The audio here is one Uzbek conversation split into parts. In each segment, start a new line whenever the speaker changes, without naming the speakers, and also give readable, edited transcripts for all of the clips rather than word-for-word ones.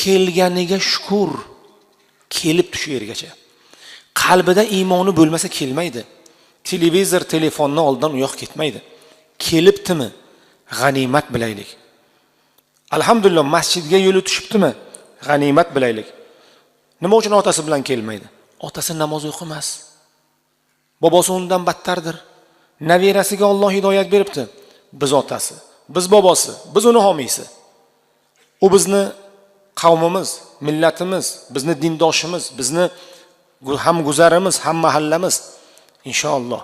kelganiga shukr, kelibdi shu yergacha. Qalbida iymoni bo'lmasa kelmaydi. Televizor, telefonni oldidan u yoq ketmaydi. Kelibdimi? G'animat bilaylik. Alhamdulillah, masjidga yo'li tushibdimi? G'animat bilaylik. Nima uchun otasi bilan kelmaydi? Otasi namoz o'qimas. Bobosi undan battardir. Nabirasiga Alloh hidoyat beribdi. Biz otasi, biz bobosi, biz uni homiysi. U bizni qavmimiz, millatimiz, bizni dindoshimiz, bizni ham guzarimiz, ham mahallamiz. Inshaalloh.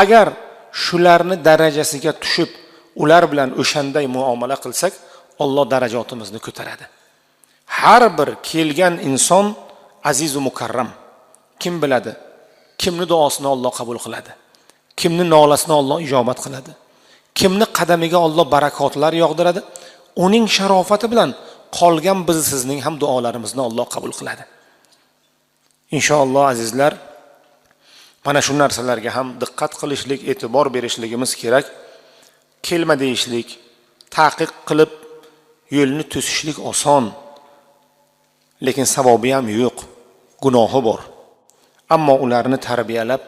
Agar shularni darajasiga tushib, ular bilan o'shanday muomala qilsak, Alloh darajotimizni ko'taradi. Har bir kelgan inson aziz va mukarram. Kim biladi? Kimni duosini Alloh qabul qiladi? Kimni nolasini Alloh ijobat qiladi? Kimni qadamiga Alloh barakotlar yog'diradi? Uning sharofati bilan qolgan biz sizning ham duolarimizni Alloh qabul qiladi. Inshaalloh azizlar, mana shu narsalarga ham diqqat qilishlik, e'tibor berishligimiz kerak. Kelma deyishlik, taqiq qilib yo'lni to'sishlik oson, lekin savobi ham yo'q, gunohi bor. Ammo ularni tarbiyalab,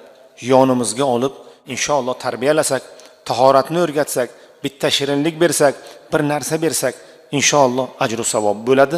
yonimizga olib, inshaalloh tarbiyalasak, tahoratni o'rgatsak, bitta shirinlik bersak, bir narsa bersak, inshaalloh ajr va savob bo'ladi.